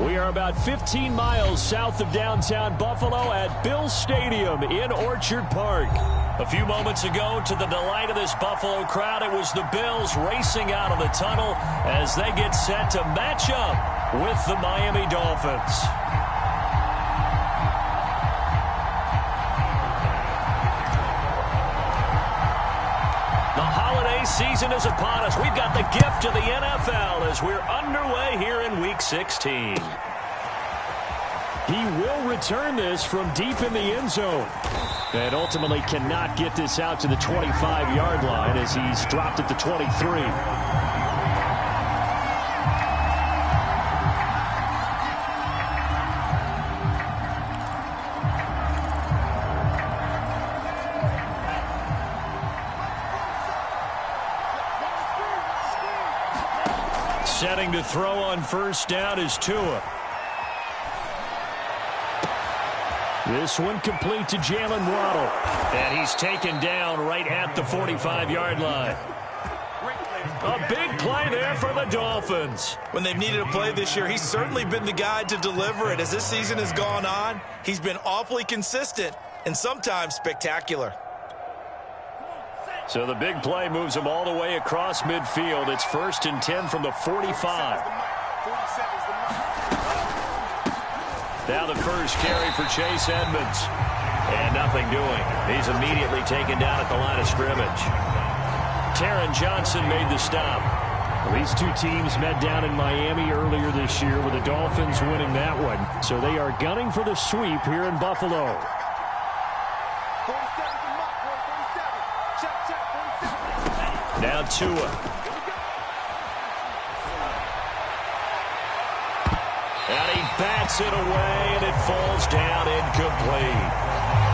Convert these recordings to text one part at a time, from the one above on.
We are about 15 miles south of downtown Buffalo at Bill Stadium in Orchard Park. A few moments ago, to the delight of this Buffalo crowd, it was the Bills racing out of the tunnel as they get set to match up with the Miami Dolphins. The holiday season is upon us. We've got the gift of the NFL as we're underway here in Week 16. He will return this from deep in the end zone. And ultimately cannot get this out to the 25-yard line as he's dropped at the 23. Setting to throw on first down is Tua. This one complete to Jalen Waddle. And he's taken down right at the 45-yard line. A big play there for the Dolphins. When they've needed a play this year, he's certainly been the guy to deliver it. As this season has gone on, he's been awfully consistent and sometimes spectacular. So the big play moves him all the way across midfield. It's 1st and 10 from the 45. Now the first carry for Chase Edmonds. And nothing doing. He's immediately taken down at the line of scrimmage. Taron Johnson made the stop. Well, these two teams met down in Miami earlier this year with the Dolphins winning that one. So they are gunning for the sweep here in Buffalo. Now Tua. And he bats it away, and it falls down incomplete.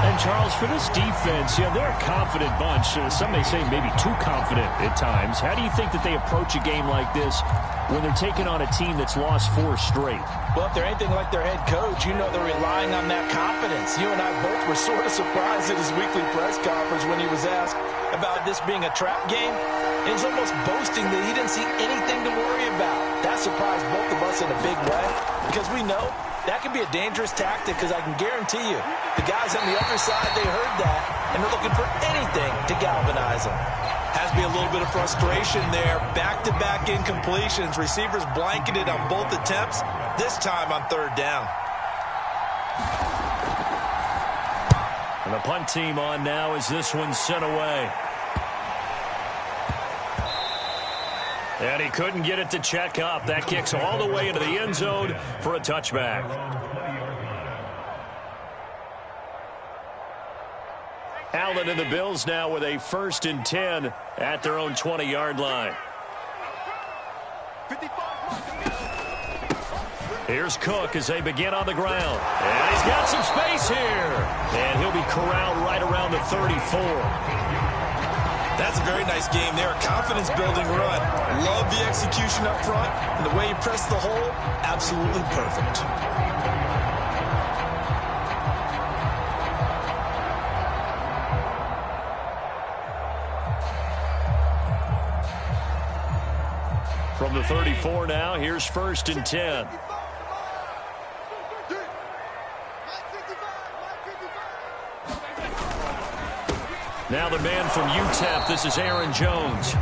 And, Charles, for this defense, they're a confident bunch. Some may say maybe too confident at times. How do you think that they approach a game like this when they're taking on a team that's lost 4 straight? Well, if they're anything like their head coach, they're relying on that confidence. You and I both were sort of surprised at his weekly press conference when he was asked about this being a trap game. And he's almost boasting that he didn't see anything to worry about. That surprised both of us in a big way because we know that can be a dangerous tactic because I can guarantee you the guys on the other side, they heard that, and they're looking for anything to galvanize them. Has to be a little bit of frustration there. Back-to-back incompletions. Receivers blanketed on both attempts, this time on 3rd down. And the punt team on now as this one's sent away. And he couldn't get it to check up. That kicks all the way into the end zone for a touchback. Allen and the Bills now with a 1st and 10 at their own 20-yard line. Here's Cook as they begin on the ground. And he's got some space here. And he'll be corralled right around the 34. That's a very nice game there. Confidence-building run. Love the execution up front. And the way he pressed the hole, absolutely perfect. From the 34 now, here's 1st and 10. Now the man from UTEP, this is Aaron Jones.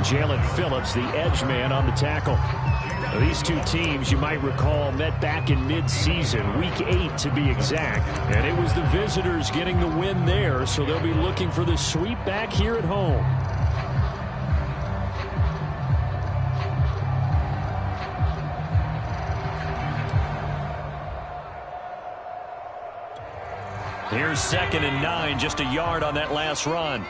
Jalen Phillips, the edge man on the tackle. These two teams, you might recall, met back in mid-season, week 8 to be exact. And it was the visitors getting the win there, so they'll be looking for the sweep back here at home. Here's 2nd and 9, just a yard on that last run.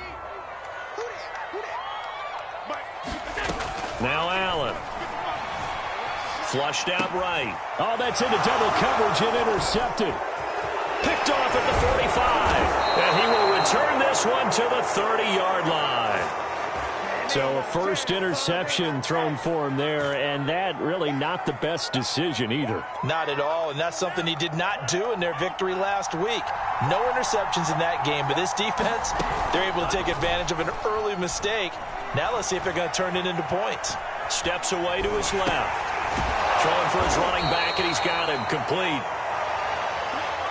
Now Allen. Flushed out right. Oh, that's into double coverage and intercepted. Picked off at the 45. And he will return this one to the 30-yard line. So a first interception thrown for him there, and that really not the best decision either. Not at all, and that's something he did not do in their victory last week. No interceptions in that game, but this defense, they're able to take advantage of an early mistake. Now let's see if they're going to turn it into points. Steps away to his left. Throwing for a Edmonds running back, and he's got him complete.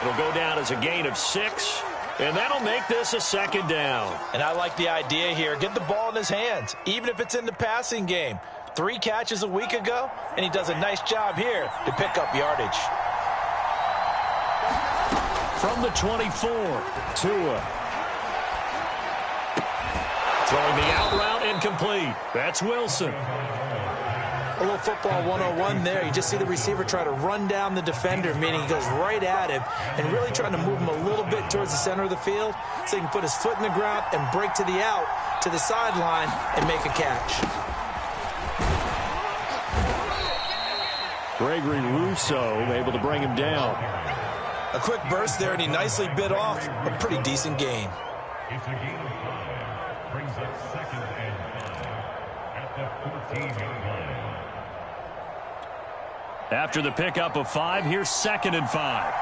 It'll go down as a gain of 6, and that'll make this a 2nd down. And I like the idea here. Get the ball in his hands, even if it's in the passing game. 3 catches a week ago, and he does a nice job here to pick up yardage. From the 24, Tua. Throwing the out route incomplete. That's Wilson. A little football 101 there. You just see the receiver try to run down the defender, meaning he goes right at him and really trying to move him a little bit towards the center of the field so he can put his foot in the ground and break to the out, to the sideline, and make a catch. Gregory Rousseau able to bring him down. A quick burst there, and he nicely bit off a pretty decent gain. It's a gain of 5. Brings up 2nd and 5 at the 14-yard line. After the pickup of 5, here's 2nd and 5.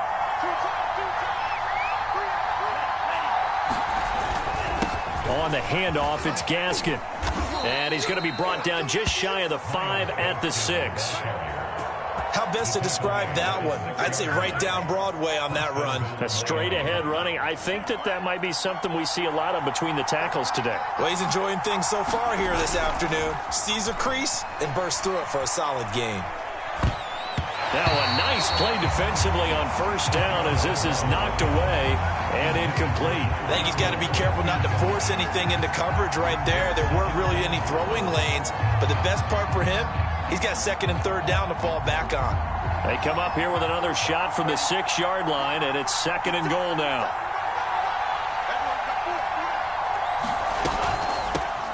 On the handoff, it's Gaskin. And he's going to be brought down just shy of the 5 at the 6. How best to describe that one? I'd say right down Broadway on that run. A straight-ahead running. I think that might be something we see a lot of between the tackles today. Well, he's enjoying things so far here this afternoon. Sees a crease and bursts through it for a solid gain. Now a nice play defensively on 1st down as this is knocked away and incomplete. I think he's got to be careful not to force anything into coverage right there. There weren't really any throwing lanes, but the best part for him, he's got 2nd and 3rd down to fall back on. They come up here with another shot from the 6-yard line, and it's 2nd and goal now.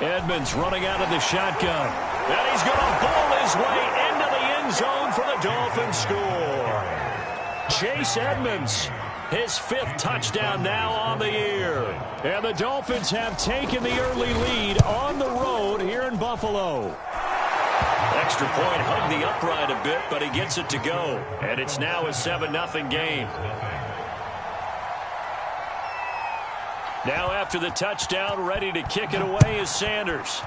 Edmonds running out of the shotgun. And he's going to bowl his way into the end zone for the Dolphins score. Chase Edmonds, his 5th touchdown now on the year. And the Dolphins have taken the early lead on the road here in Buffalo. Extra point hugged the upright a bit, but he gets it to go. And it's now a 7-0 game. Now after the touchdown, ready to kick it away is Sanders.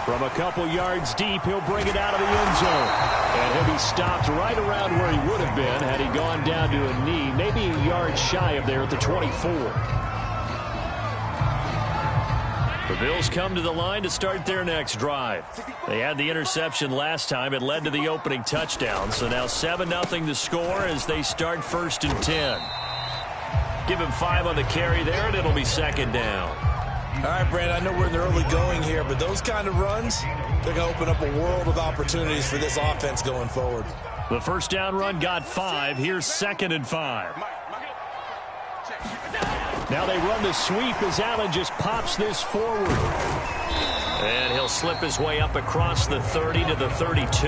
From a couple yards deep, he'll bring it out of the end zone. And he'll be stopped right around where he would have been had he gone down to a knee, maybe a yard shy of there at the 24. The Bills come to the line to start their next drive. They had the interception last time. It led to the opening touchdown. So now 7-0 the score as they start 1st and 10. Give him 5 on the carry there, and it'll be 2nd down. All right, Brand, I know we're in the early going here, but those kind of runs, they're going to open up a world of opportunities for this offense going forward. The 1st down run got 5. Here's 2nd and 5. Now they run the sweep as Allen just pops this forward. And he'll slip his way up across the 30 to the 32.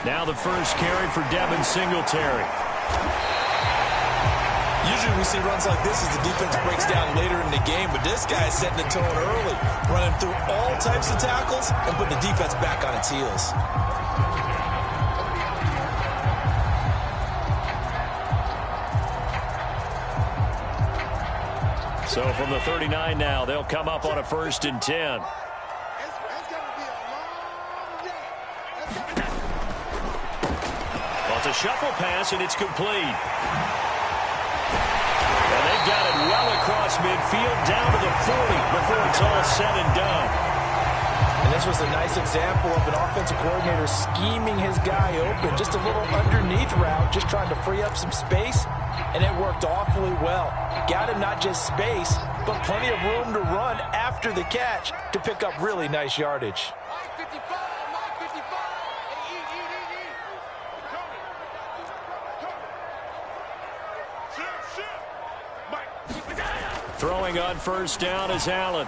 Now the first carry for Devin Singletary. Usually we see runs like this as the defense breaks down later in the game, but this guy is setting the tone early, running through all types of tackles and putting the defense back on its heels. So from the 39 now, they'll come up on a 1st and 10. Well, it's a shuffle pass, and it's complete. And they've got it well across midfield, down to the 40 before it's all said and done. And this was a nice example of an offensive coordinator scheming his guy open. Just a little underneath route, just trying to free up some space, and it worked awfully well. Got him not just space, but plenty of room to run after the catch to pick up really nice yardage. Throwing on 1st down is Allen.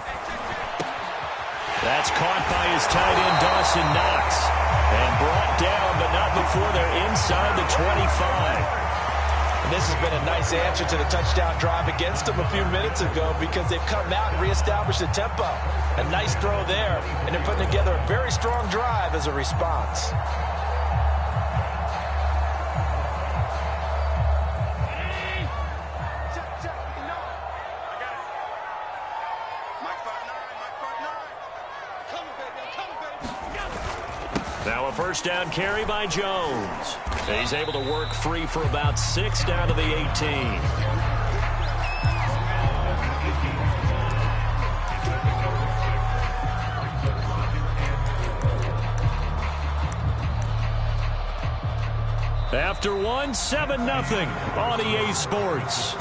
That's caught by his tight end, Dawson Knox. And brought down, but not before they're inside the 25. And this has been a nice answer to the touchdown drive against them a few minutes ago because they've come out and reestablished the tempo. A nice throw there, and they're putting together a very strong drive as a response. Now a first down carry by Jones. He's able to work free for about 6 down to the 18. After one, 7-0 on EA Sports.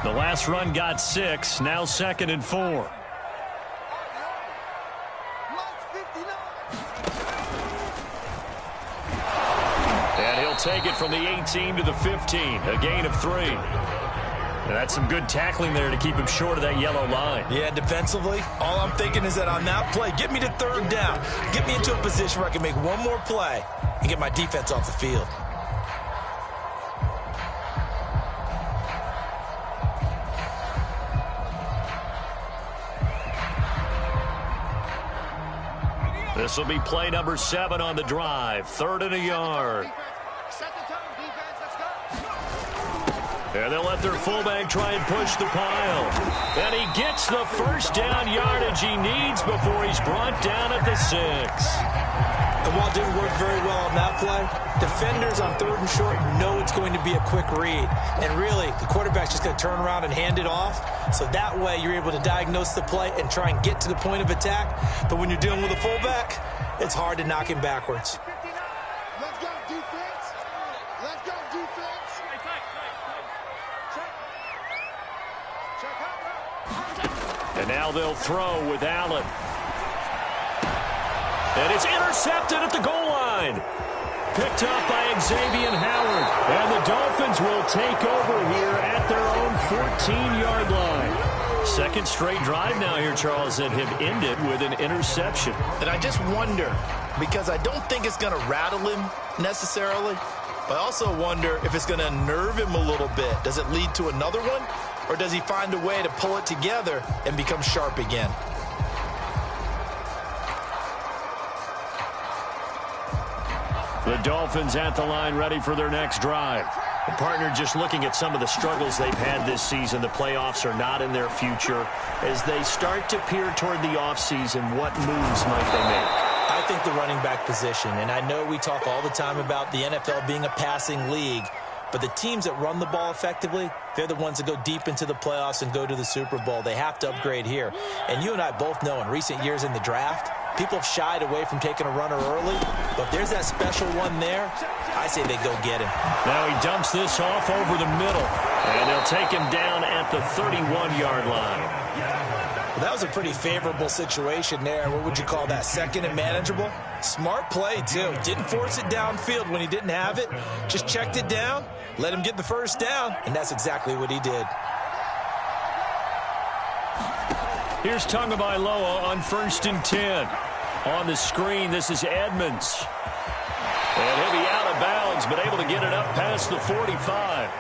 The last run got 6, now 2nd and 4. And he'll take it from the 18 to the 15, a gain of 3. And that's some good tackling there to keep him short of that yellow line. Yeah, defensively, all I'm thinking is that on that play, get me to 3rd down. Get me into a position where I can make one more play and get my defense off the field. This will be play number 7 on the drive. 3rd and a yard. And they'll let their fullback try and push the pile. And he gets the first down yardage he needs before he's brought down at the 6. And while it didn't work very well on that play, defenders on 3rd and short know it's going to be a quick read. And really, the quarterback's just going to turn around and hand it off. So that way, you're able to diagnose the play and try and get to the point of attack. But when you're dealing with a fullback, it's hard to knock him backwards. Let's go, defense. Let's go, defense. And now they'll throw with Allen. And it's intercepted at the goal line. Picked up by Xavier Howard. And the Dolphins will take over here at their own 14-yard line. Second straight drive now here, Charles, that have ended with an interception. And I just wonder, because I don't think it's going to rattle him necessarily, but I also wonder if it's going to unnerve him a little bit. Does it lead to another one? Or does he find a way to pull it together and become sharp again? The Dolphins at the line ready for their next drive. The partner just looking at some of the struggles they've had this season. The playoffs are not in their future. As they start to peer toward the offseason, what moves might they make? I think the running back position, and I know we talk all the time about the NFL being a passing league, but the teams that run the ball effectively, they're the ones that go deep into the playoffs and go to the Super Bowl. They have to upgrade here. And you and I both know in recent years in the draft, people have shied away from taking a runner early. But if there's that special one there, I say they go get him. Now he dumps this off over the middle. And they'll take him down at the 31-yard line. Well, that was a pretty favorable situation there. What would you call that? 2nd and manageable? Smart play, too. Didn't force it downfield when he didn't have it. Just checked it down, let him get the first down, and that's exactly what he did. Here's Tagovailoa on 1st and 10. On the screen, this is Edmonds. And he'll be out of bounds, but able to get it up past the 45.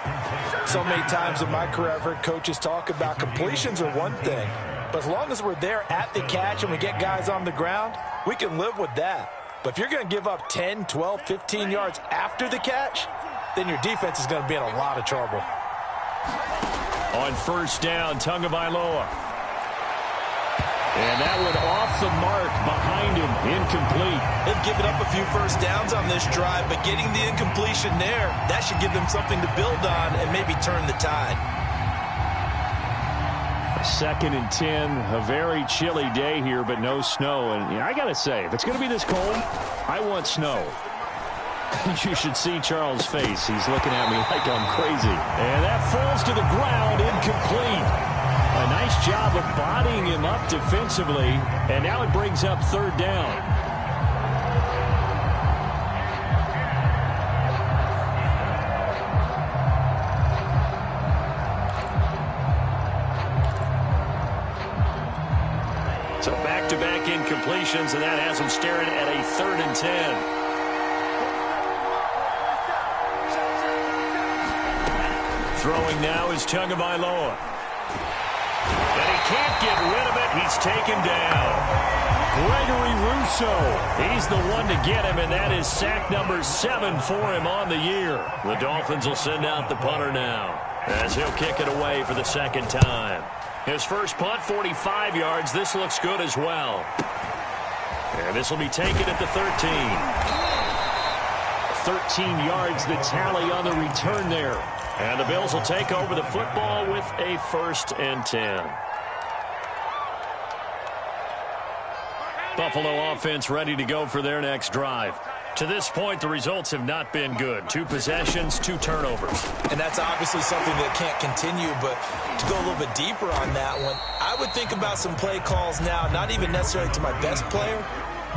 So many times in my career, I've heard coaches talk about completions are one thing. But as long as we're there at the catch and we get guys on the ground, we can live with that. But if you're going to give up 10, 12, 15 yards after the catch, then your defense is going to be in a lot of trouble. On 1st down, Tagovailoa. And that one off the mark behind him, incomplete. They've given up a few first downs on this drive, but getting the incompletion there, that should give them something to build on and maybe turn the tide. 2nd and 10, a very chilly day here, but no snow. And I got to say, if it's going to be this cold, I want snow. You should see Charles' face. He's looking at me like I'm crazy. And that falls to the ground, incomplete. A nice job of bodying him up defensively, and now it brings up 3rd down. So back-to-back incompletions, and that has him staring at a 3rd and 10. Throwing now is Tagovailoa. And he can't get rid of it. He's taken down. Gregory Rousseau. He's the one to get him, and that is sack number 7 for him on the year. The Dolphins will send out the punter now, as he'll kick it away for the second time. His first punt, 45 yards. This looks good as well. And this will be taken at the 13. 13 yards, the tally on the return there. And the Bills will take over the football with a 1st and 10. Buffalo offense ready to go for their next drive. To this point, the results have not been good. 2 possessions, 2 turnovers. And that's obviously something that can't continue, but to go a little bit deeper on that one, I would think about some play calls now, not even necessarily to my best player,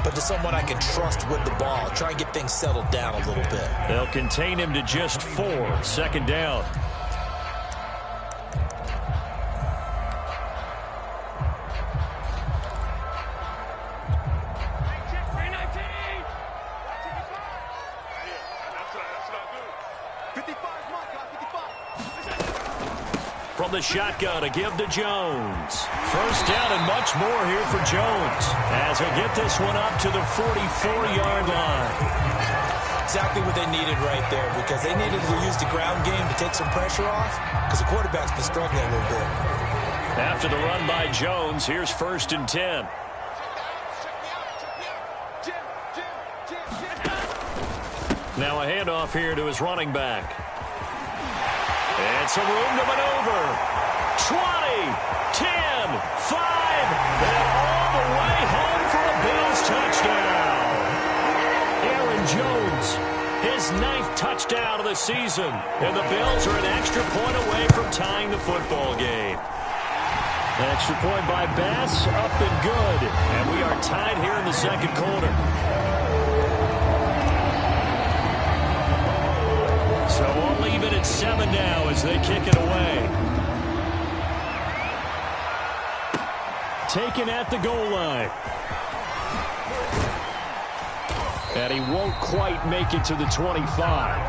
but to someone I can trust with the ball. Try and get things settled down a little bit. They'll contain him to just 4. 2nd down. From the shotgun, a give to Jones. 1st down and much more here for Jones, as he'll get this one up to the 44-yard line. Exactly what they needed right there, because they needed to use the ground game to take some pressure off, because the quarterback's been struggling a little bit. After the run by Jones, here's 1st and 10. Now a handoff here to his running back. And some room to maneuver. 20, 10, 5, and all the way home for a Bills touchdown. Aaron Jones, his 9th touchdown of the season. And the Bills are an extra point away from tying the football game. An extra point by Bass, up and good. And we are tied here in the 2nd quarter. So we'll leave it at 7 now as they kick it away. Taken at the goal line. And he won't quite make it to the 25.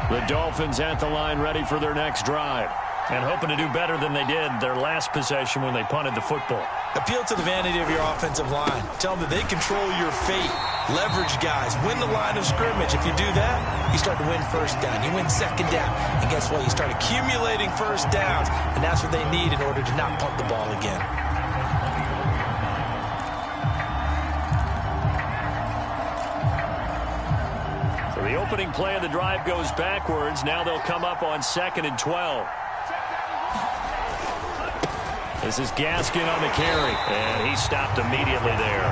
The Dolphins at the line ready for their next drive, and hoping to do better than they did their last possession when they punted the football. Appeal to the vanity of your offensive line. Tell them that they control your fate. Leverage guys. Win the line of scrimmage. If you do that, you start to win 1st down. You win 2nd down. And guess what? You start accumulating 1st downs, and that's what they need in order to not punt the ball again. The opening play of the drive goes backwards. Now they'll come up on 2nd and 12. This is Gaskin on the carry, and he stopped immediately there.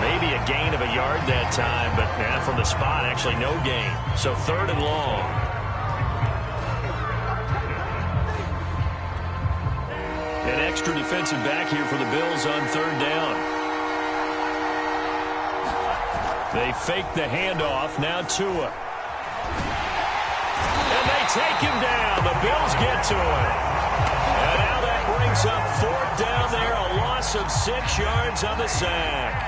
Maybe a gain of a yard that time, but from the spot, actually no gain. So 3rd and long. An extra defensive back here for the Bills on 3rd down. They fake the handoff. Now Tua. And they take him down. The Bills get to it. And now that brings up 4th down there. A loss of 6 yards on the sack.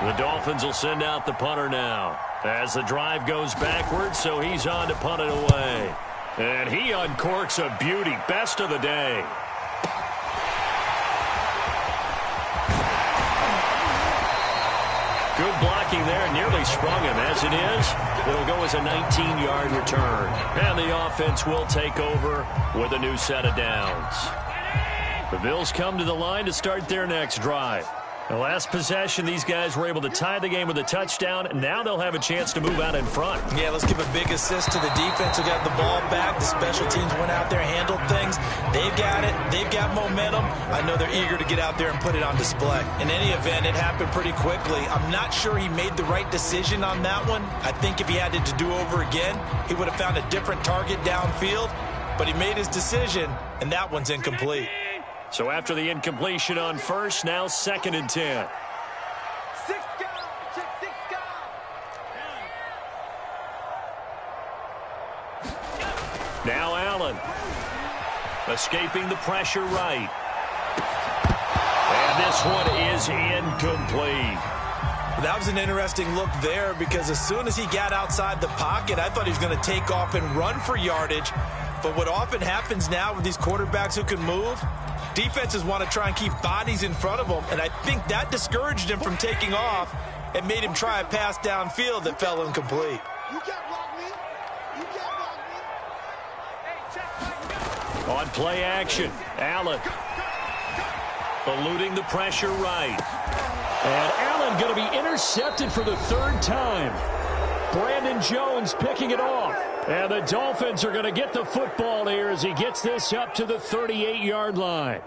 The Dolphins will send out the punter now, as the drive goes backwards, so he's on to punt it away. And he uncorks a beauty. Best of the day. Good blocking there, nearly sprung him. As it is, it'll go as a 19-yard return. And the offense will take over with a new set of downs. The Bills come to the line to start their next drive. The last possession, these guys were able to tie the game with a touchdown, and now they'll have a chance to move out in front. Yeah, let's give a big assist to the defense who got the ball back. The special teams went out there, handled things. They've got it. They've got momentum. I know they're eager to get out there and put it on display. In any event, it happened pretty quickly. I'm not sure he made the right decision on that one. I think if he had it to do over again, he would have found a different target downfield. But he made his decision, and that one's incomplete. So after the incompletion on 1st, now 2nd and 10. Now Allen. Escaping the pressure right. And this one is incomplete. That was an interesting look there because as soon as he got outside the pocket, I thought he was going to take off and run for yardage. But what often happens now with these quarterbacks who can move, defenses want to try and keep bodies in front of them, and I think that discouraged him from taking off and made him try a pass downfield that fell incomplete. You can't block me. You can't block me. On play action, Allen eluding the pressure right. And Allen going to be intercepted for the third time. Brandon Jones picking it off. And the Dolphins are going to get the football here as he gets this up to the 38-yard line.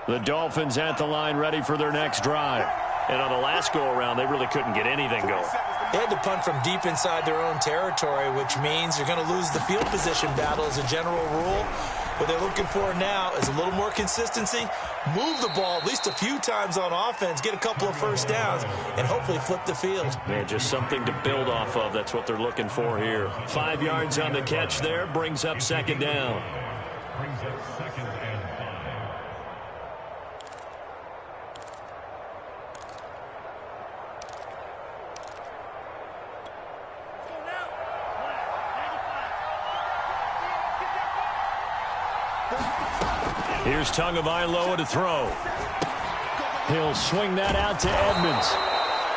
The Dolphins at the line ready for their next drive. And on the last go-around, they really couldn't get anything going. They had to punt from deep inside their own territory, which means you're going to lose the field position battle as a general rule. What they're looking for now is a little more consistency, move the ball at least a few times on offense, get a couple of first downs, and hopefully flip the field. Man, just something to build off of. That's what they're looking for here. 5 yards on the catch there, brings up second down. Brings up second and 5. Here's Tagovailoa to throw. He'll swing that out to Edmonds.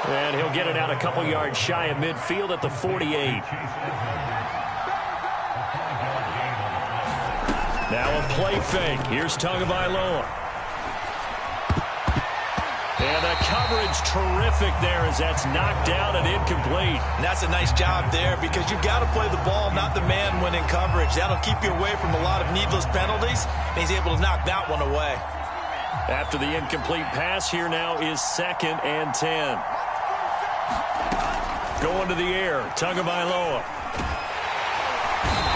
And he'll get it out a couple yards shy of midfield at the 48. Now a play fake. Here's Tagovailoa. And the coverage terrific there as that's knocked down and incomplete. And that's a nice job there because you've got to play the ball, not the man when in coverage. That'll keep you away from a lot of needless penalties, and he's able to knock that one away. After the incomplete pass, here now is 2nd and 10. Going to the air, Tagovailoa.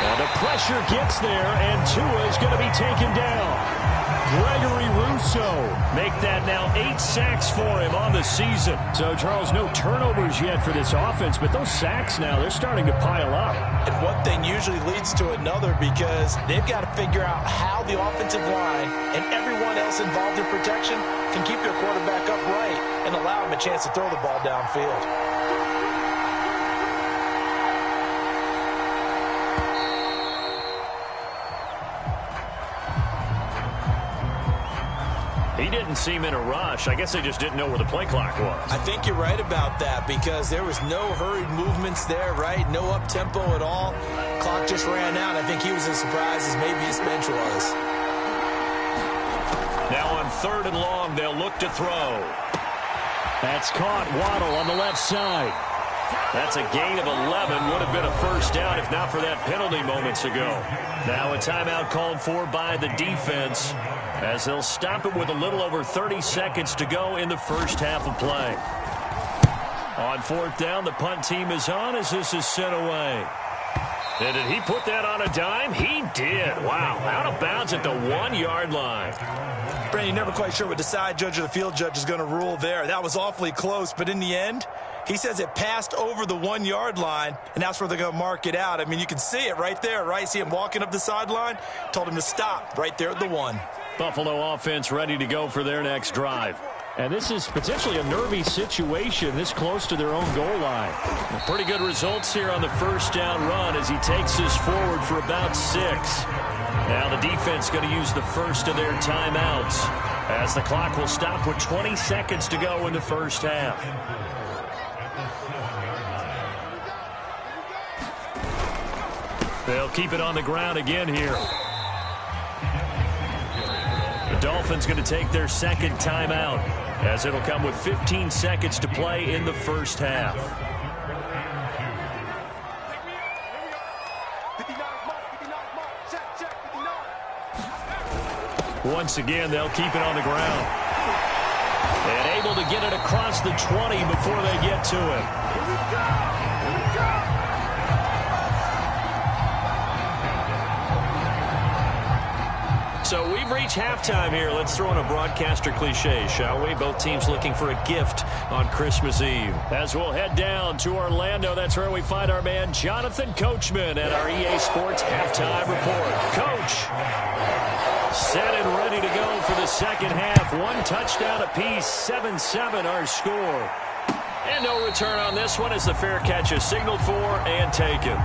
And the pressure gets there, and Tua is going to be taken down. Gregory Rousseau. Make that now 8 sacks for him on the season. So, Charles, no turnovers yet for this offense, but those sacks now, they're starting to pile up. And one thing usually leads to another because they've got to figure out how the offensive line and everyone else involved in protection can keep their quarterback upright and allow him a chance to throw the ball downfield. He didn't seem in a rush. I guess they just didn't know where the play clock was. I think you're right about that because there was no hurried movements there, right? No up-tempo at all. Clock just ran out. I think he was as surprised as maybe his bench was. Now on 3rd and long, they'll look to throw. That's caught. Waddle on the left side. That's a gain of 11. Would have been a first down if not for that penalty moments ago. Now a timeout called for by the defense as they'll stop it with a little over 30 seconds to go in the first half of play. On 4th down, the punt team is on as this is sent away. And did he put that on a dime? He did. Wow, out of bounds at the 1-yard line. Brandon, you're never quite sure what the side judge or the field judge is going to rule there. That was awfully close, but in the end, he says it passed over the 1-yard line, and that's where they're going to mark it out. I mean, you can see it right there, right? See him walking up the sideline? Told him to stop right there at the 1. Buffalo offense ready to go for their next drive. And this is potentially a nervy situation this close to their own goal line. Pretty good results here on the first down run as he takes this forward for about 6. Now the defense going to use the first of their timeouts as the clock will stop with 20 seconds to go in the first half. They'll keep it on the ground again here. The Dolphins going to take their 2nd timeout as it'll come with 15 seconds to play in the first half. Once again, they'll keep it on the ground. And able to get it across the 20 before they get to it. So we've reached halftime here. Let's throw in a broadcaster cliche, shall we? Both teams looking for a gift on Christmas Eve. As we'll head down to Orlando, that's where we find our man Jonathan Coachman at our EA Sports Halftime Report. Coach, set and ready to go for the second half. One touchdown apiece, 7-7 our score. And no return on this one as the fair catch is signaled for and taken.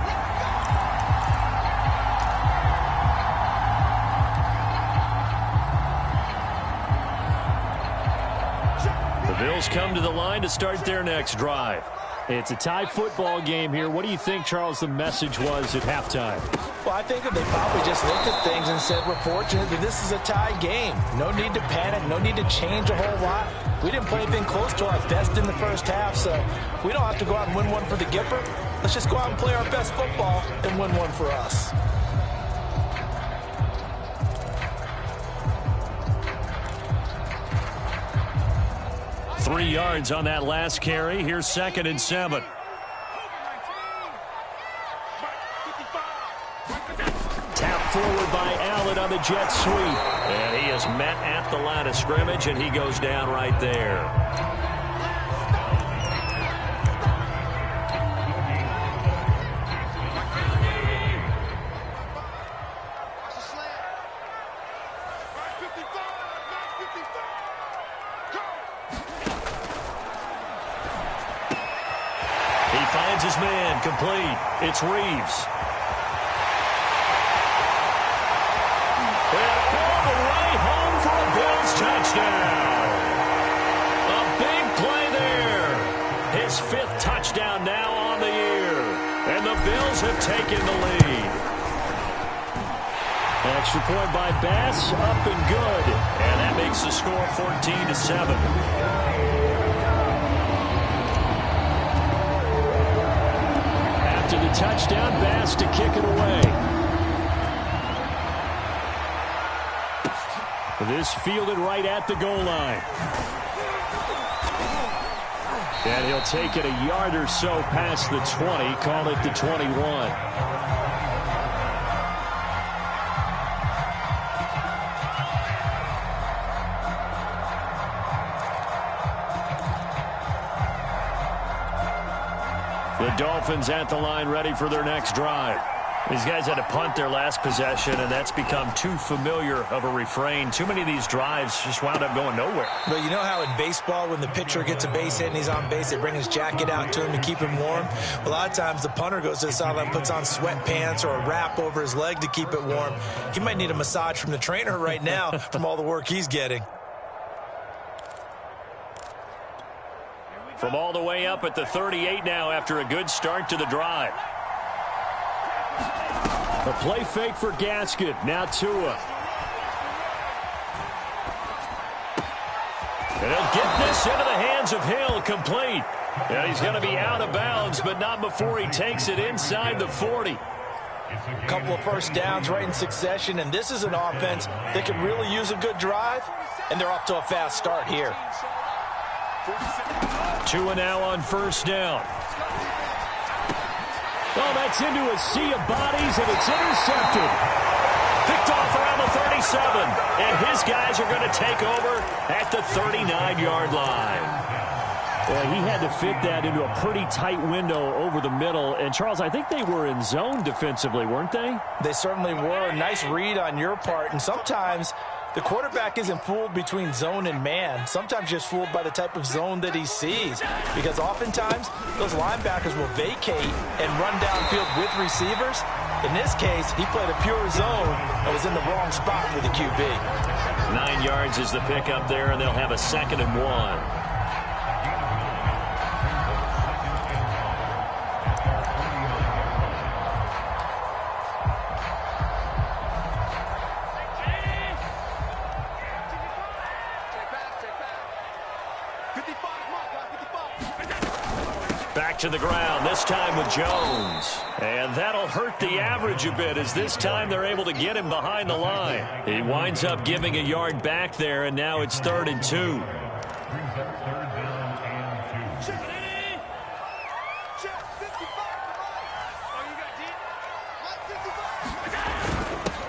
Bills come to the line to start their next drive. It's a tie football game here. What do you think, Charles, the message was at halftime? Well, I think that they probably just looked at things and said, we're fortunate that this is a tie game. No need to panic. No need to change a whole lot. We didn't play anything close to our best in the first half, so we don't have to go out and win one for the Gipper. Let's just go out and play our best football and win one for us. Three yards on that last carry. Here's 2nd and 7. Tap forward by Allen on the jet sweep. And he is met at the line of scrimmage, and he goes down right there. Finds his man, complete. It's Reeves. And all the way home for a Bills touchdown. A big play there. His 5th touchdown now on the year. And the Bills have taken the lead. Extra point by Bass, up and good. And that makes the score 14-7. To the touchdown, Bass to kick it away. This fielded right at the goal line. And he'll take it a yard or so past the 20, call it the 21. The Dolphins at the line ready for their next drive. These guys had to punt their last possession, and that's become too familiar of a refrain. Too many of these drives just wound up going nowhere. But you know how in baseball, when the pitcher gets a base hit and he's on base, they bring his jacket out to him to keep him warm? A lot of times the punter goes to the sideline, puts on sweatpants or a wrap over his leg to keep it warm. He might need a massage from the trainer right now from all the work he's getting. From all the way up at the 38 now after a good start to the drive. A play fake for Gaskin. Now Tua. And he'll get this into the hands of Hill, complete. And he's going to be out of bounds, but not before he takes it inside the 40. A couple of first downs right in succession, and this is an offense that could really use a good drive, and they're off to a fast start here. Tua now on first down. Oh, that's into a sea of bodies, and it's intercepted. Picked off around the 37, and his guys are going to take over at the 39-yard line. Well, he had to fit that into a pretty tight window over the middle. And, Charles, I think they were in zone defensively, weren't they? They certainly were. Nice read on your part. And sometimes the quarterback isn't fooled between zone and man. Sometimes just fooled by the type of zone that he sees. Because oftentimes, those linebackers will vacate and run downfield with receivers. In this case, he played a pure zone and was in the wrong spot for the QB. 9 yards is the pickup there, and they'll have a 2nd and 1. Back to the ground, this time with Jones. And that'll hurt the average a bit, as this time they're able to get him behind the line. He winds up giving a yard back there, and now it's 3rd and 2.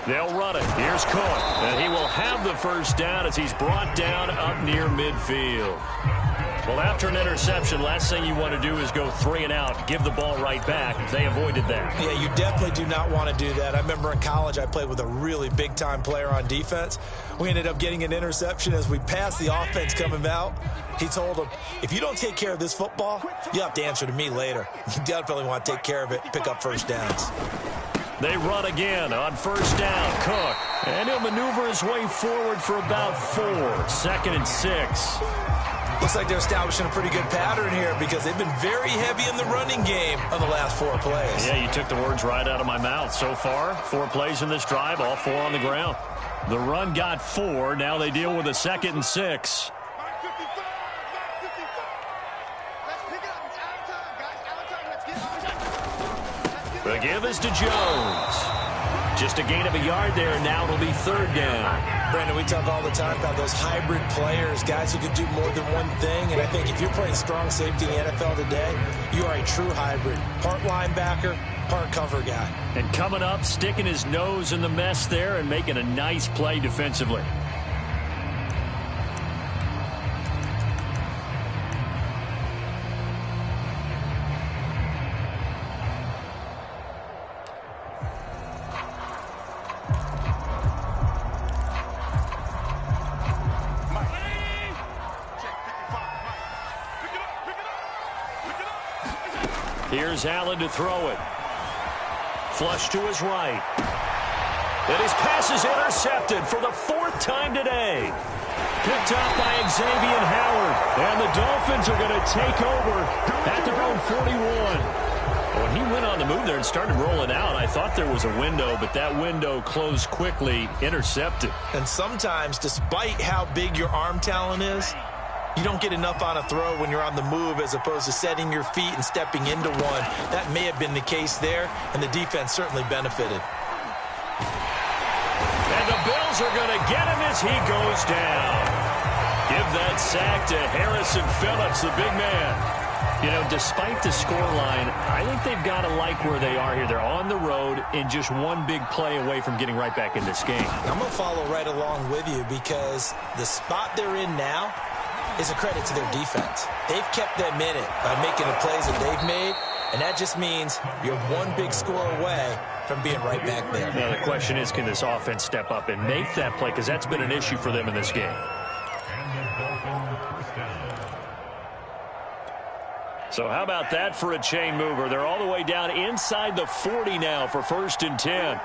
They'll run it. Here's Cook. And he will have the first down as he's brought down up near midfield. Well, after an interception, last thing you want to do is go 3 and out, give the ball right back. They avoided that. Yeah, you definitely do not want to do that. I remember in college I played with a really big-time player on defense. We ended up getting an interception as we passed the offense coming out. He told him, if you don't take care of this football, you have to answer to me later. You definitely want to take care of it, pick up first downs. They run again on first down. Cook. And he'll maneuver his way forward for about 4. 2nd and 6. Looks like they're establishing a pretty good pattern here because they've been very heavy in the running game on the last 4 plays. Yeah, you took the words right out of my mouth. So far, 4 plays in this drive, all 4 on the ground. The run got 4. Now they deal with a 2nd and 6. The give is to Jones. Just a gain of a yard there, and now it'll be 3rd down. Brandon, we talk all the time about those hybrid players, guys who can do more than one thing. And I think if you're playing strong safety in the NFL today, you are a true hybrid. Part linebacker, part cover guy. And coming up, sticking his nose in the mess there and making a nice play defensively. Here's Allen to throw it. Flush to his right. And his pass is intercepted for the 4th time today. Picked up by Xavier Howard. And the Dolphins are going to take over at their own 41. When he went on the move there and started rolling out, I thought there was a window, but that window closed quickly, intercepted. And sometimes, despite how big your arm talent is, you don't get enough on a throw when you're on the move as opposed to setting your feet and stepping into one. That may have been the case there, and the defense certainly benefited. And the Bills are going to get him as he goes down. Give that sack to Harrison Phillips, the big man. You know, despite the scoreline, I think they've got to like where they are here. They're on the road and just one big play away from getting right back in this game. I'm going to follow right along with you because the spot they're in now is a credit to their defense. They've kept them in it by making the plays that they've made, and that just means you're one big score away from being right back there. Now, the question is, can this offense step up and make that play? Because that's been an issue for them in this game. So how about that for a chain mover? They're all the way down inside the 40 now for 1st and 10.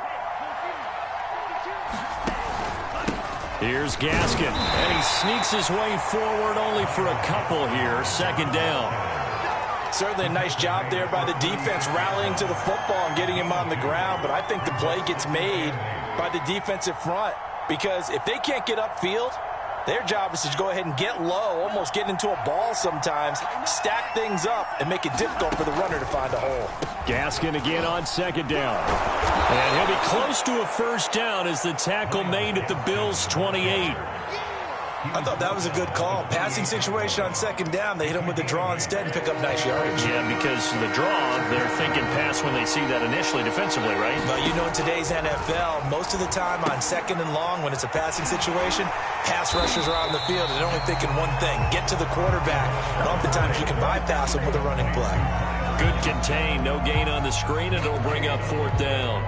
Here's Gaskin, and he sneaks his way forward only for a couple here. 2nd down. Certainly a nice job there by the defense rallying to the football and getting him on the ground, but I think the play gets made by the defensive front because if they can't get upfield, their job is to go ahead and get low, almost get into a ball sometimes, stack things up, and make it difficult for the runner to find a hole. Gaskin again on 2nd down. And he'll be close to a 1st down as the tackle made at the Bills' 28. I thought that was a good call. Passing situation on 2nd down. They hit him with the draw instead and pick up nice yardage. Yeah, because the draw, they're thinking pass when they see that initially defensively, right? But you know, in today's NFL, most of the time on 2nd and long, when it's a passing situation, pass rushers are on the field and they're only thinking one thing, get to the quarterback. And oftentimes you can bypass them with a running play. Good contain, no gain on the screen, and it'll bring up 4th down.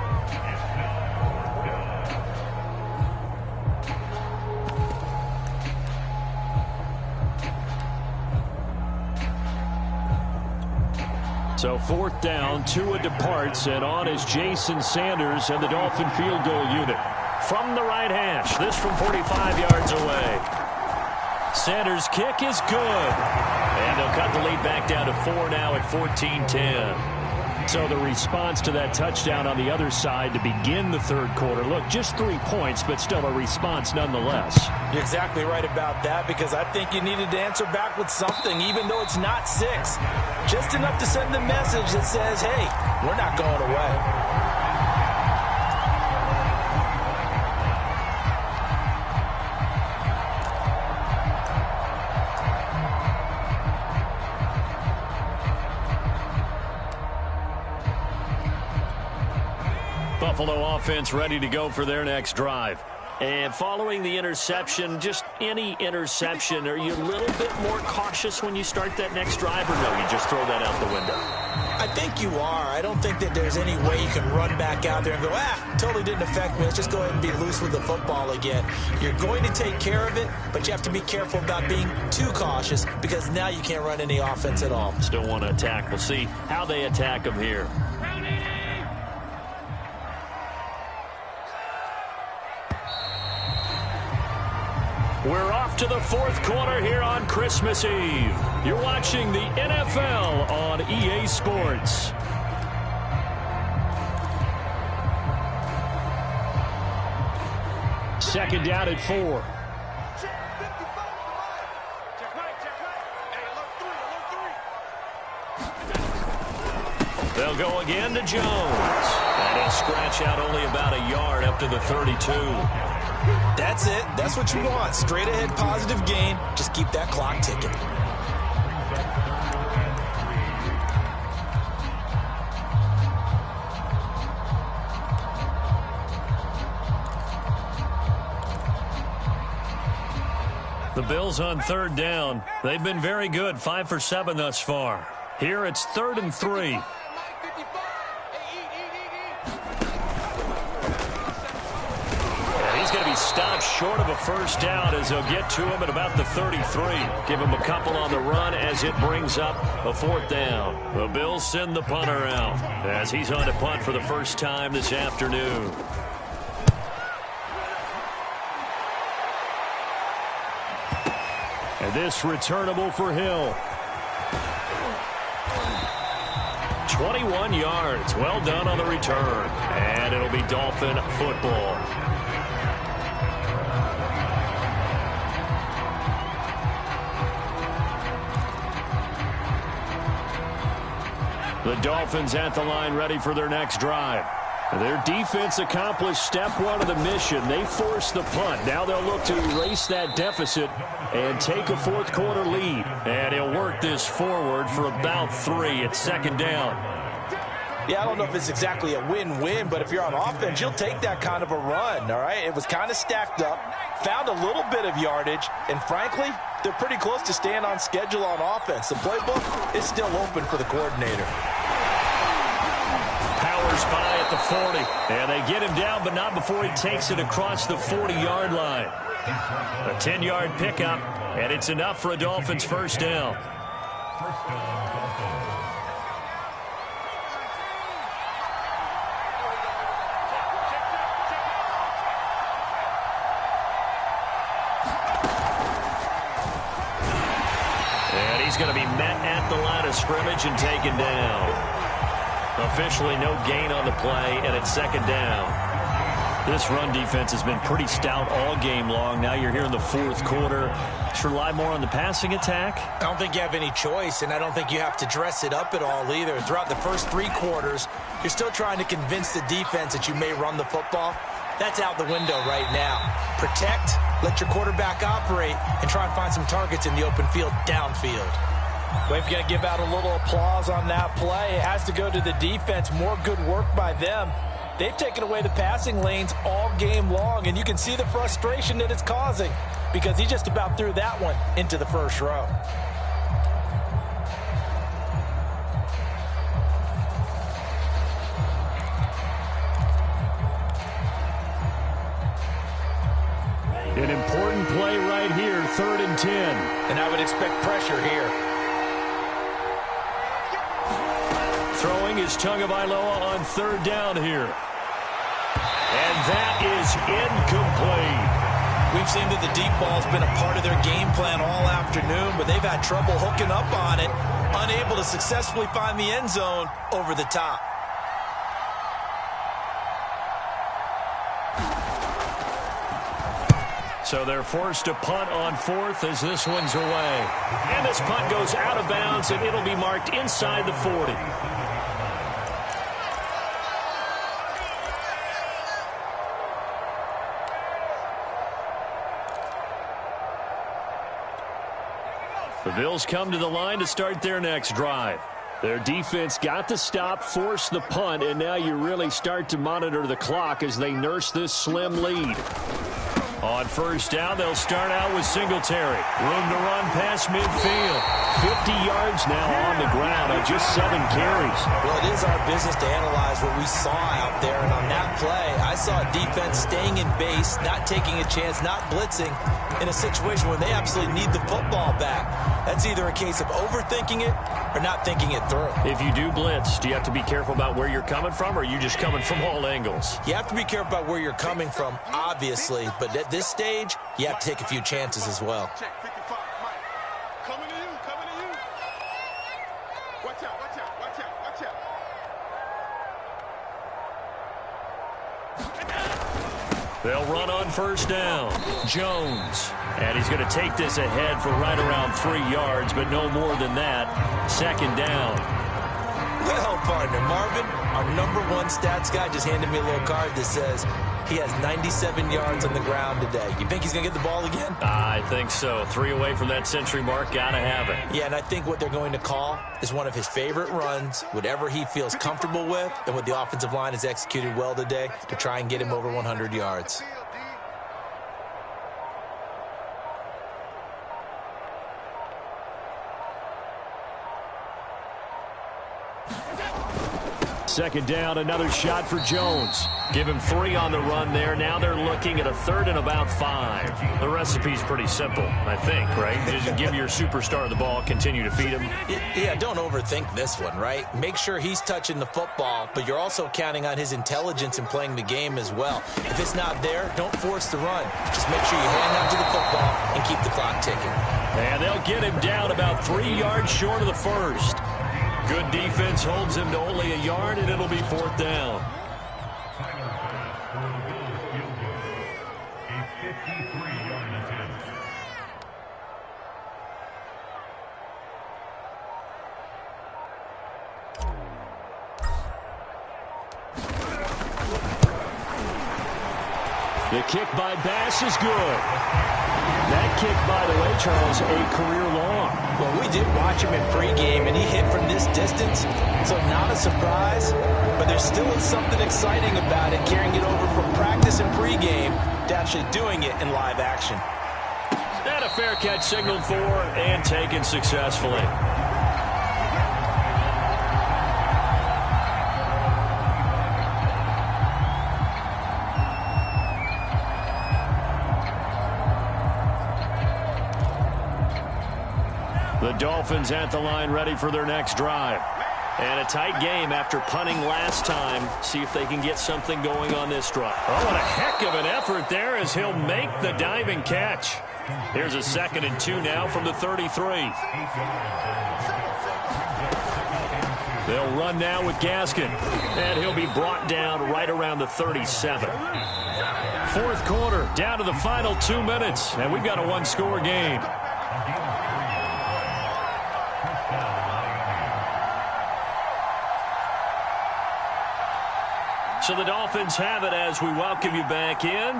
So 4th down, Tua departs, and on is Jason Sanders and the Dolphin field goal unit. From the right hash, this from 45 yards away. Sanders' kick is good. And they'll cut the lead back down to 4 now at 14-10. So the response to that touchdown on the other side to begin the 3rd quarter. Look, just 3 points, but still a response nonetheless. You're exactly right about that because I think you needed to answer back with something, even though it's not 6. Just enough to send the message that says, hey, we're not going away. Buffalo offense ready to go for their next drive. And following the interception, just any interception, are you a little bit more cautious when you start that next drive, or no, you just throw that out the window? I think you are. I don't think that there's any way you can run back out there and go, totally didn't affect me. Let's just go ahead and be loose with the football again. You're going to take care of it, but you have to be careful about being too cautious because now you can't run any offense at all. Still want to attack. We'll see how they attack them here. We're off to the fourth quarter here on Christmas Eve. You're watching the NFL on EA Sports. Second down at 4. They'll go again to Jones. And he'll scratch out only about a yard up to the 32. That's it. That's what you want. Straight ahead positive gain. Just keep that clock ticking. The Bills on third down. They've been very good. 5 for 7 thus far. Here it's 3rd and 3. He's going to be stopped short of a first down as they'll get to him at about the 33. Give him a couple on the run as it brings up a 4th down. The Bills send the punter out as he's on to punt for the first time this afternoon. And this returnable for Hill. 21 yards. Well done on the return. And it'll be Dolphin football. The Dolphins at the line ready for their next drive. Their defense accomplished step 1 of the mission. They forced the punt. Now they'll look to erase that deficit and take a fourth quarter lead. And he'll work this forward for about 3. It's second down. Yeah, I don't know if it's exactly a win-win, but if you're on offense, you'll take that kind of a run, all right? It was kind of stacked up, found a little bit of yardage, and frankly, they're pretty close to staying on schedule on offense. The playbook is still open for the coordinator. Powers by at the 40, and they get him down, but not before he takes it across the 40-yard line. A 10-yard pickup, and it's enough for a Dolphins first down. And he's going to be met at the line of scrimmage and taken down. Officially no gain on the play, and it's second down. This run defense has been pretty stout all game long. Now you're here in the fourth quarter. Should rely more on the passing attack? I don't think you have any choice, and I don't think you have to dress it up at all either. Throughout the first 3 quarters, you're still trying to convince the defense that you may run the football. That's out the window right now. Protect, let your quarterback operate, and try and find some targets in the open field downfield. We've got to give out a little applause on that play. It has to go to the defense. More good work by them. They've taken away the passing lanes all game long, and you can see the frustration that it's causing because he just about threw that one into the first row. An important play right here, 3rd and 10. And I would expect pressure here. Throwing is Tagovailoa on 3rd down here. And that is incomplete. We've seen that the deep ball's been a part of their game plan all afternoon, but they've had trouble hooking up on it, unable to successfully find the end zone over the top. So they're forced to punt on 4th as this one's away. And this punt goes out of bounds, and it'll be marked inside the 40. The Bills come to the line to start their next drive. Their defense got the stop, forced the punt, and now you really start to monitor the clock as they nurse this slim lead. On first down, they'll start out with Singletary. Room to run past midfield. 50 yards now on the ground on just 7 carries. Well, it is our business to analyze what we saw out there. And on that play, I saw a defense staying in base, not taking a chance, not blitzing in a situation where they absolutely need the football back. That's either a case of overthinking it or not thinking it through. If you do blitz, do you have to be careful about where you're coming from, or are you just coming from all angles? You have to be careful about where you're coming from, obviously. But at this stage, you have to take a few chances as well. Check 55, Mike. Coming to you, coming to you. Watch out, watch out, watch out, watch out. They'll run on first down. Jones. And he's going to take this ahead for right around 3 yards, but no more than that. Second down. Well, partner, Marvin, our #1 stats guy just handed me a little card that says he has 97 yards on the ground today. You think he's going to get the ball again? I think so. 3 away from that century mark. Got to have it. Yeah, and I think what they're going to call is one of his favorite runs, whatever he feels comfortable with, and what the offensive line has executed well today to try and get him over 100 yards. Second down, another shot for Jones. Give him 3 on the run there. Now they're looking at a 3rd and about 5. The recipe's pretty simple, I think, right? Just give your superstar the ball, continue to feed him. Yeah, don't overthink this one, right? Make sure he's touching the football, but you're also counting on his intelligence in playing the game as well. If it's not there, don't force the run. Just make sure you hang on to the football and keep the clock ticking. And they'll get him down about 3 yards short of the first. Good defense holds him to only a yard, and it'll be 4th down. The kick by Bass is good. That kick, by the way, Charles, a career long. Well, we did watch him in pregame, and he hit from this distance, so not a surprise. But there still is something exciting about it, carrying it over from practice and pregame to actually doing it in live action. And a fair catch signaled for and taken successfully. The Dolphins at the line, ready for their next drive. And a tight game after punting last time. See if they can get something going on this drive. Oh, what a heck of an effort there as he'll make the diving catch. Here's a 2nd and 2 now from the 33. They'll run now with Gaskin. And he'll be brought down right around the 37. 4th quarter, down to the final 2 minutes. And we've got a 1-score game. So the Dolphins have it as we welcome you back in.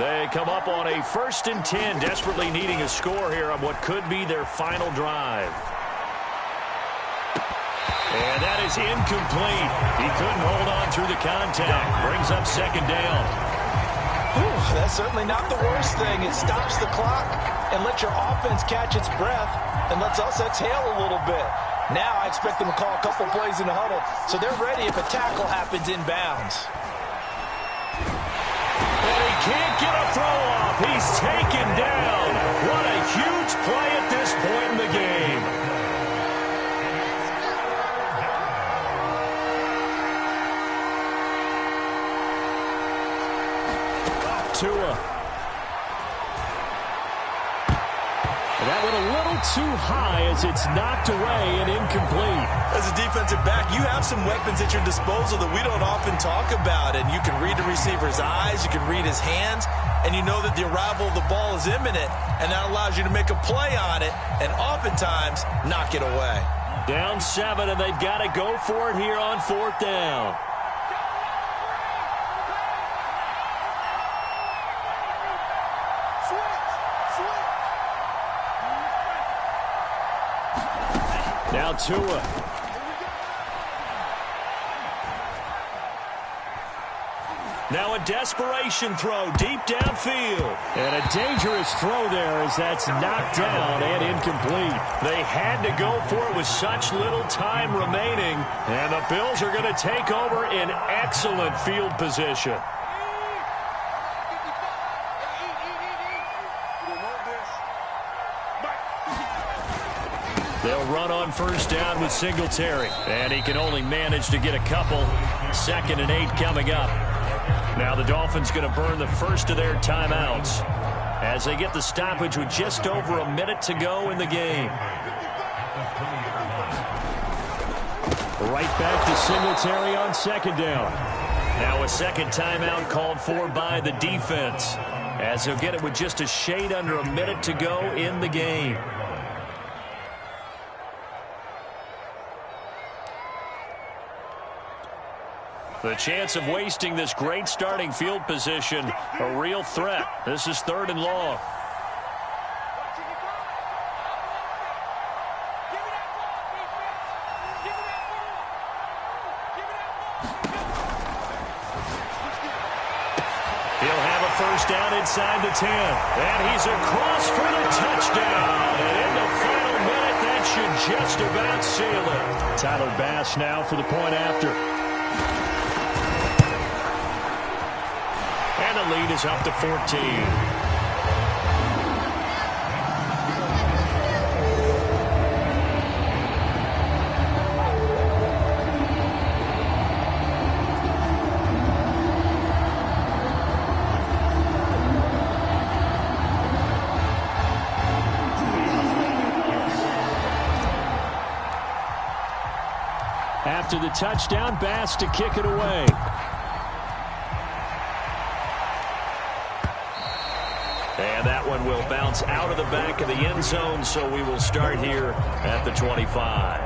They come up on a 1st and 10, desperately needing a score here on what could be their final drive. And that is incomplete. He couldn't hold on through the contact. Brings up 2nd down. Whew, that's certainly not the worst thing. It stops the clock and lets your offense catch its breath and lets us exhale a little bit. Now I expect them to call a couple plays in the huddle, so they're ready if a tackle happens inbounds. And he can't get a throw off. He's taken down. What a huge play at this point in the game. Tua. That went a little too high as it's knocked away and incomplete. As a defensive back, you have some weapons at your disposal that we don't often talk about. And you can read the receiver's eyes, you can read his hands, and you know that the arrival of the ball is imminent. And that allows you to make a play on it and oftentimes knock it away. Down 7, and they've got to go for it here on 4th down. Now Tua. Now a desperation throw deep downfield. And a dangerous throw there as that's knocked down and incomplete. They had to go for it with such little time remaining. And the Bills are going to take over in excellent field position. They'll run on first down with Singletary. And he can only manage to get a couple. 2nd and 8 coming up. Now the Dolphins going to burn the first of their timeouts as they get the stoppage with just over a minute to go in the game. Right back to Singletary on 2nd down. Now a second timeout called for by the defense as they'll get it with just a shade under a minute to go in the game. The chance of wasting this great starting field position, a real threat. This is 3rd and long. He'll have a first down inside the 10. And he's across for the touchdown. And in the final minute, that should just about seal it. Tyler Bass now for the point after. And the lead is up to 14. After the touchdown, Bass to kick it away. And that one will bounce out of the back of the end zone, so we will start here at the 25.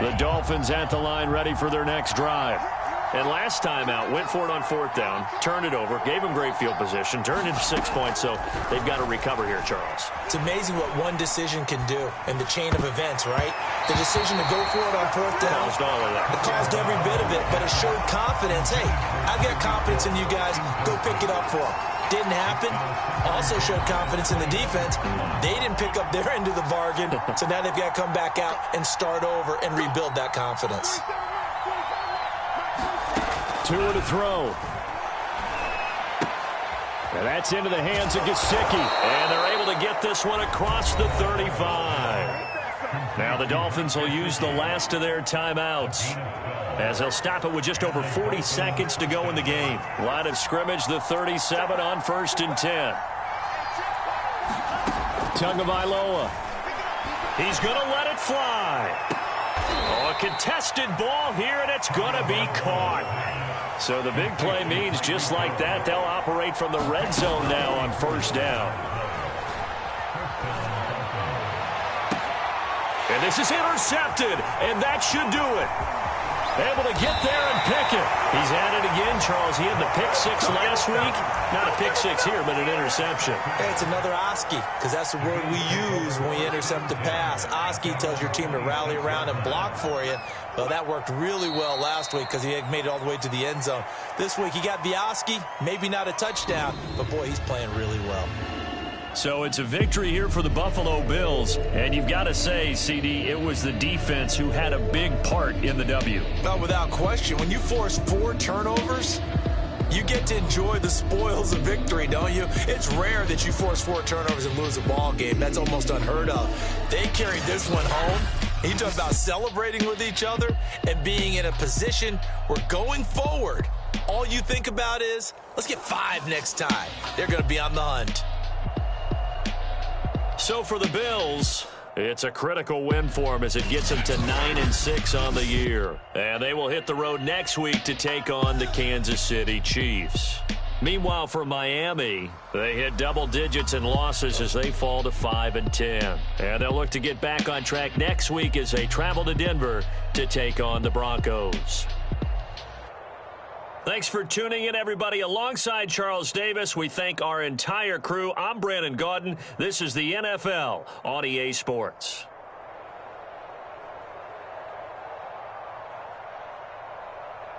The Dolphins at the line ready for their next drive. And last time out, went for it on 4th down, turned it over, gave them great field position, turned into 6 points, so they've got to recover here, Charles. It's amazing what one decision can do in the chain of events, right? The decision to go for it on 4th down. Caused all of that. It caused every bit of it, but it showed confidence. Hey, I've got confidence in you guys. Go pick it up for them. Didn't happen. Also showed confidence in the defense. They didn't pick up their end of the bargain, so now they've got to come back out and start over and rebuild that confidence. Tua to throw. And that's into the hands of Gesicki. And they're able to get this one across the 35. Now the Dolphins will use the last of their timeouts as they'll stop it with just over 40 seconds to go in the game. Line of scrimmage, the 37 on 1st and 10. Tagovailoa. He's going to let it fly. Oh, a contested ball here, and it's going to be caught. So the big play means just like that, they'll operate from the red zone now on 1st down. And this is intercepted, and that should do it. Able to get there and pick it. He's at it again, Charles. He had the pick 6 last week. Not a pick 6 here, but an interception. Hey, it's another Oski, because that's the word we use when we intercept the pass. Oski tells your team to rally around and block for you. Well, that worked really well last week because he had made it all the way to the end zone. This week, he got the Oski, maybe not a touchdown, but, boy, he's playing really well. So it's a victory here for the Buffalo Bills. And you've got to say, CD, it was the defense who had a big part in the W. No, without question. When you force 4 turnovers, you get to enjoy the spoils of victory, don't you? It's rare that you force 4 turnovers and lose a ball game. That's almost unheard of. They carried this one home. You talk about celebrating with each other and being in a position where going forward, all you think about is, let's get 5 next time. They're going to be on the hunt. So for the Bills, it's a critical win for them as it gets them to 9-6 on the year. And they will hit the road next week to take on the Kansas City Chiefs. Meanwhile, for Miami, they hit double digits in losses as they fall to 5-10. And they'll look to get back on track next week as they travel to Denver to take on the Broncos. Thanks for tuning in, everybody. Alongside Charles Davis, we thank our entire crew. I'm Brandon Gaudin. This is the NFL on EA Sports.